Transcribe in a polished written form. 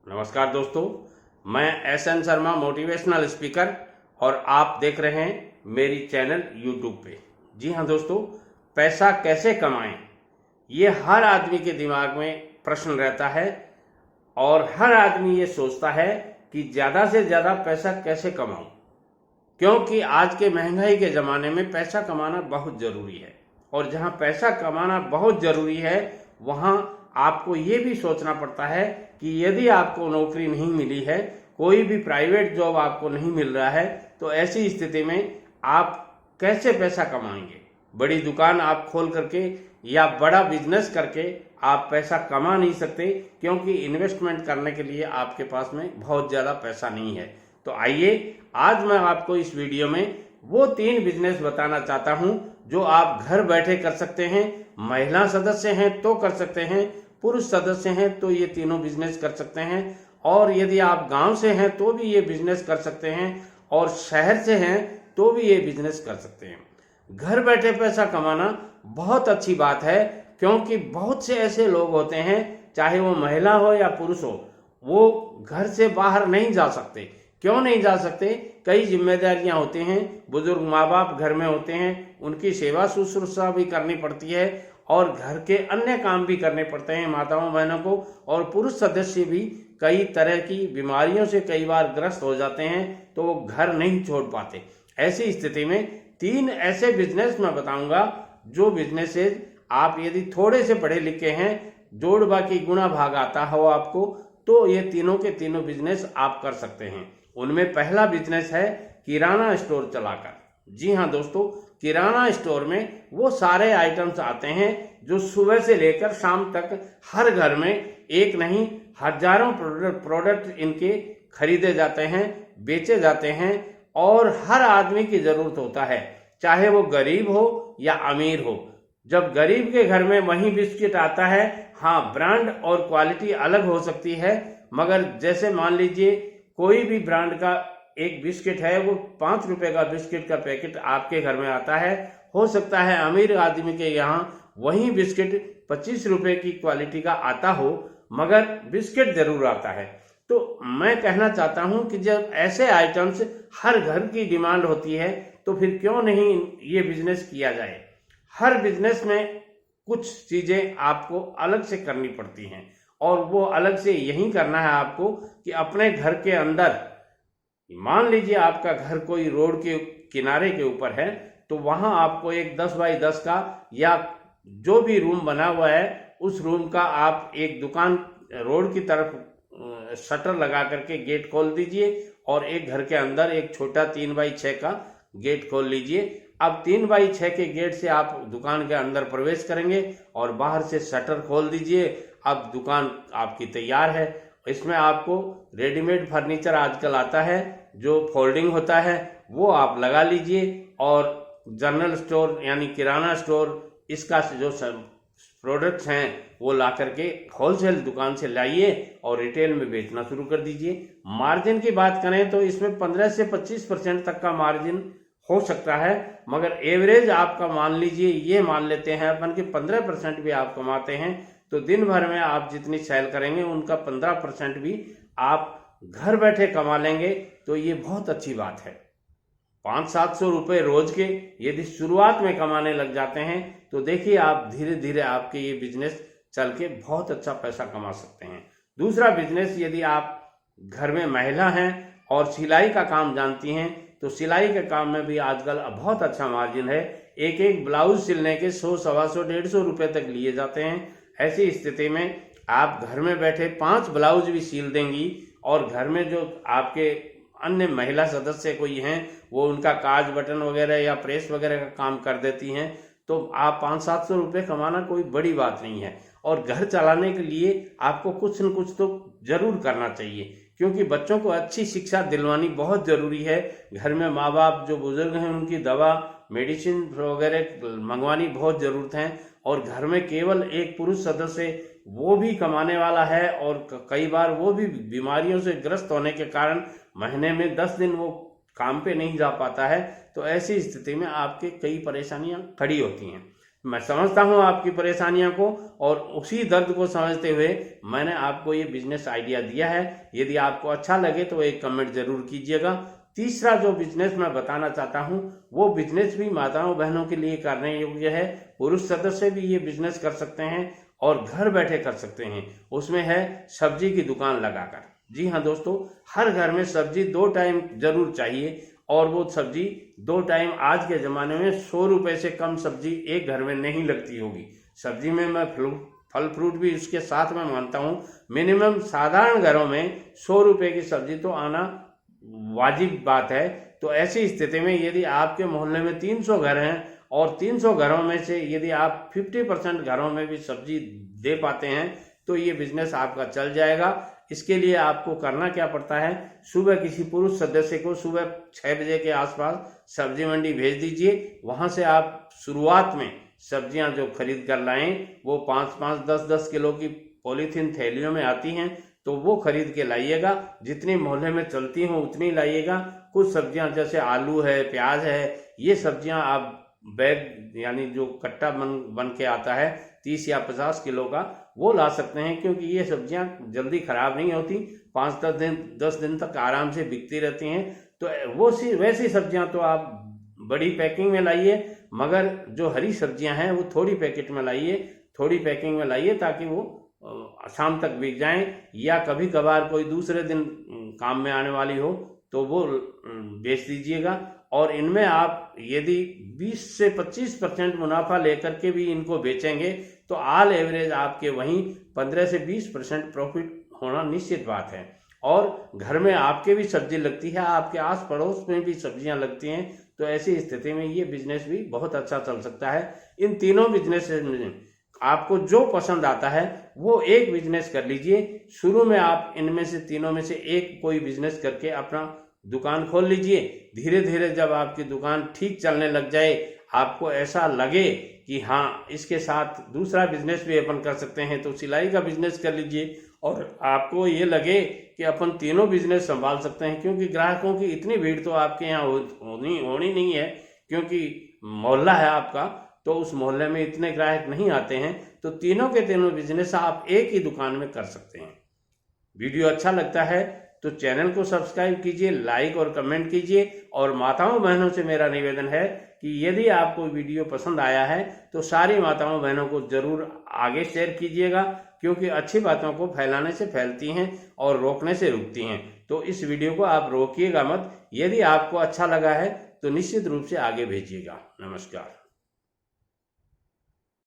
नमस्कार दोस्तों, मैं एस.एन. शर्मा मोटिवेशनल स्पीकर और आप देख रहे हैं मेरी चैनल यूट्यूब पे। जी हाँ दोस्तों, पैसा कैसे कमाएं, ये हर आदमी के दिमाग में प्रश्न रहता है और हर आदमी ये सोचता है कि ज़्यादा से ज़्यादा पैसा कैसे कमाऊं, क्योंकि आज के महंगाई के ज़माने में पैसा कमाना बहुत ज़रूरी है। और जहाँ पैसा कमाना बहुत ज़रूरी है वहाँ आपको ये भी सोचना पड़ता है कि यदि आपको नौकरी नहीं मिली है, कोई भी प्राइवेट जॉब आपको नहीं मिल रहा है, तो ऐसी स्थिति में आप कैसे पैसा कमाएंगे। बड़ी दुकान आप खोल करके या बड़ा बिजनेस करके आप पैसा कमा नहीं सकते, क्योंकि इन्वेस्टमेंट करने के लिए आपके पास में बहुत ज़्यादा पैसा नहीं है। तो आइए, आज मैं आपको इस वीडियो में वो 3 बिजनेस बताना चाहता हूं जो आप घर बैठे कर सकते हैं। महिला सदस्य हैं तो कर सकते हैं, पुरुष सदस्य हैं तो ये तीनों बिजनेस कर सकते हैं, और यदि आप गांव से हैं तो भी ये बिजनेस कर सकते हैं, और शहर से हैं तो भी ये बिजनेस कर सकते हैं। घर बैठे पैसा कमाना बहुत अच्छी बात है, क्योंकि बहुत से ऐसे लोग होते हैं, चाहे वो महिला हो या पुरुष हो, वो घर से बाहर नहीं जा सकते। क्यों नहीं जा सकते? कई जिम्मेदारियां होती हैं, बुजुर्ग माँ बाप घर में होते हैं, उनकी सेवा शुश्रूषा भी करनी पड़ती है और घर के अन्य काम भी करने पड़ते हैं माताओं बहनों को। और पुरुष सदस्य भी कई तरह की बीमारियों से कई बार ग्रस्त हो जाते हैं, तो वो घर नहीं छोड़ पाते। ऐसी स्थिति में 3 ऐसे बिजनेस मैं बताऊंगा जो बिजनेसेस आप यदि थोड़े से पढ़े लिखे हैं, जोड़ बाकी गुणा भाग आता हो आपको, तो ये तीनों के तीनों बिजनेस आप कर सकते हैं। उनमें पहला बिजनेस है किराना स्टोर चलाकर। जी हाँ दोस्तों, किराना स्टोर में वो सारे आइटम्स आते हैं जो सुबह से लेकर शाम तक हर घर में एक नहीं हजारों प्रोडक्ट इनके खरीदे जाते हैं, बेचे जाते हैं, और हर आदमी की जरूरत होता है, चाहे वो गरीब हो या अमीर हो। जब गरीब के घर में वही बिस्किट आता है, हाँ ब्रांड और क्वालिटी अलग हो सकती है, मगर जैसे मान लीजिए कोई भी ब्रांड का एक बिस्किट है, वो 5 रुपए का बिस्किट का पैकेट आपके घर में आता है। हो सकता है अमीर आदमी के यहाँ वही बिस्किट 25 रुपए की क्वालिटी का आता हो, मगर बिस्किट जरूर आता है। तो मैं कहना चाहता हूं कि जब ऐसे आइटम्स हर घर की डिमांड होती है, तो फिर क्यों नहीं ये बिजनेस किया जाए। हर बिजनेस में कुछ चीजें आपको अलग से करनी पड़ती हैं, और वो अलग से यही करना है आपको कि अपने घर के अंदर, मान लीजिए आपका घर कोई रोड के किनारे के ऊपर है, तो वहां आपको एक 10 बाई 10 का या जो भी रूम बना हुआ है, उस रूम का आप एक दुकान रोड की तरफ शटर लगा करके गेट खोल दीजिए, और एक घर के अंदर एक छोटा 3 बाई 6 का गेट खोल लीजिए। अब 3 बाई 6 के गेट से आप दुकान के अंदर प्रवेश करेंगे और बाहर से शटर खोल दीजिए। अब दुकान आपकी तैयार है। इसमें आपको रेडीमेड फर्नीचर आजकल आता है, जो फोल्डिंग होता है, वो आप लगा लीजिए, और जनरल स्टोर यानी किराना स्टोर, इसका जो प्रोडक्ट्स हैं वो ला करके होलसेल दुकान से लाइए और रिटेल में बेचना शुरू कर दीजिए। मार्जिन की बात करें तो इसमें 15 से 25% तक का मार्जिन हो सकता है, मगर एवरेज आपका मान लीजिए, ये मान लेते हैं अपन कि 15% भी आप कमाते हैं, तो दिन भर में आप जितनी सेल करेंगे उनका 15% भी आप घर बैठे कमा लेंगे। तो ये बहुत अच्छी बात है। 500-700 रुपए रोज के यदि शुरुआत में कमाने लग जाते हैं, तो देखिए आप धीरे धीरे आपके ये बिजनेस चल के बहुत अच्छा पैसा कमा सकते हैं। दूसरा बिजनेस, यदि आप घर में महिला हैं और सिलाई का काम जानती हैं, तो सिलाई के काम में भी आजकल बहुत अच्छा मार्जिन है। एक एक ब्लाउज सिलने के 100, 125, 150 रुपए तक लिए जाते हैं। ऐसी स्थिति में आप घर में बैठे 5 ब्लाउज भी सिल देंगी, और घर में जो आपके अन्य महिला सदस्य कोई हैं, वो उनका काज बटन वगैरह या प्रेस वगैरह का काम कर देती हैं, तो आप 500-700 रुपये कमाना कोई बड़ी बात नहीं है। और घर चलाने के लिए आपको कुछ न कुछ तो जरूर करना चाहिए, क्योंकि बच्चों को अच्छी शिक्षा दिलवानी बहुत जरूरी है। घर में माँ बाप जो बुजुर्ग हैं, उनकी दवा मेडिसिन वगैरह मंगवानी बहुत जरूरत है। और घर में केवल एक पुरुष सदस्य, वो भी कमाने वाला है, और कई बार वो भी बीमारियों से ग्रस्त होने के कारण महीने में 10 दिन वो काम पे नहीं जा पाता है। तो ऐसी स्थिति में आपके कई परेशानियां खड़ी होती हैं। मैं समझता हूं आपकी परेशानियों को और उसी दर्द को समझते हुए मैंने आपको ये बिजनेस आइडिया दिया है। यदि आपको अच्छा लगे तो एक कमेंट जरूर कीजिएगा। तीसरा जो बिजनेस मैं बताना चाहता हूं वो बिजनेस भी माताओं बहनों के लिए करने योग्य है। पुरुष सदस्य भी ये बिजनेस कर सकते हैं और घर बैठे कर सकते हैं। उसमें है सब्जी की दुकान लगाकर। जी हाँ दोस्तों, हर घर में सब्जी 2 टाइम जरूर चाहिए और वो सब्जी 2 टाइम आज के ज़माने में 100 रुपये से कम सब्जी एक घर में नहीं लगती होगी। सब्जी में मैं फल फ्रूट भी उसके साथ में मानता हूँ। मिनिमम साधारण घरों में 100 रुपये की सब्जी तो आना वाजिब बात है। तो ऐसी स्थिति में यदि आपके मोहल्ले में 300 घर हैं और 300 घरों में से यदि आप 50% घरों में भी सब्जी दे पाते हैं तो ये बिजनेस आपका चल जाएगा। इसके लिए आपको करना क्या पड़ता है, सुबह किसी पुरुष सदस्य को सुबह 6 बजे के आसपास सब्जी मंडी भेज दीजिए। वहां से आप शुरुआत में सब्जियां जो खरीद कर लाएं वो 5-5, 10-10 किलो की पॉलीथीन थैलियों में आती हैं, तो वो खरीद के लाइएगा। जितनी मोहल्ले में चलती हो उतनी लाइएगा। कुछ सब्जियां जैसे आलू है, प्याज है, ये सब्जियां आप बैग यानी जो कट्टा बन के आता है 30 या 50 किलो का, वो ला सकते हैं, क्योंकि ये सब्जियां जल्दी खराब नहीं होती, 5-10 दिन तक आराम से बिकती रहती हैं। तो वैसी सब्जियां तो आप बड़ी पैकिंग में लाइए, मगर जो हरी सब्जियां हैं वो थोड़ी पैकेट में लाइए, थोड़ी पैकिंग में लाइए, ताकि वो शाम तक बिक जाएं, या कभी कभार कोई दूसरे दिन काम में आने वाली हो तो वो बेच दीजिएगा। और इनमें आप यदि 20 से 25% मुनाफा लेकर के भी इनको बेचेंगे तो ऑल एवरेज आपके वहीं 15 से 20% प्रॉफिट होना निश्चित बात है। और घर में आपके भी सब्जी लगती है, आपके आस पड़ोस में भी सब्जियां लगती हैं, तो ऐसी स्थिति में ये बिजनेस भी बहुत अच्छा चल सकता है। इन तीनों बिजनेस में आपको जो पसंद आता है वो एक बिजनेस कर लीजिए। शुरू में आप इनमें से तीनों में से एक कोई बिजनेस करके अपना दुकान खोल लीजिए। धीरे धीरे जब आपकी दुकान ठीक चलने लग जाए, आपको ऐसा लगे कि हाँ इसके साथ दूसरा बिजनेस भी अपन कर सकते हैं, तो सिलाई का बिजनेस कर लीजिए। और आपको ये लगे कि अपन तीनों बिजनेस संभाल सकते हैं, क्योंकि ग्राहकों की इतनी भीड़ तो आपके यहाँ होनी नहीं है, क्योंकि मोहल्ला है आपका, तो उस मोहल्ले में इतने ग्राहक नहीं आते हैं। तो तीनों के तीनों बिजनेस आप एक ही दुकान में कर सकते हैं। वीडियो अच्छा लगता है तो चैनल को सब्सक्राइब कीजिए, लाइक और कमेंट कीजिए। और माताओं बहनों से मेरा निवेदन है कि यदि आपको वीडियो पसंद आया है तो सारी माताओं बहनों को जरूर आगे शेयर कीजिएगा, क्योंकि अच्छी बातों को फैलाने से फैलती हैं और रोकने से रुकती हैं। तो इस वीडियो को आप रोकिएगा मत। यदि आपको अच्छा लगा है तो निश्चित रूप से आगे भेजिएगा। नमस्कार।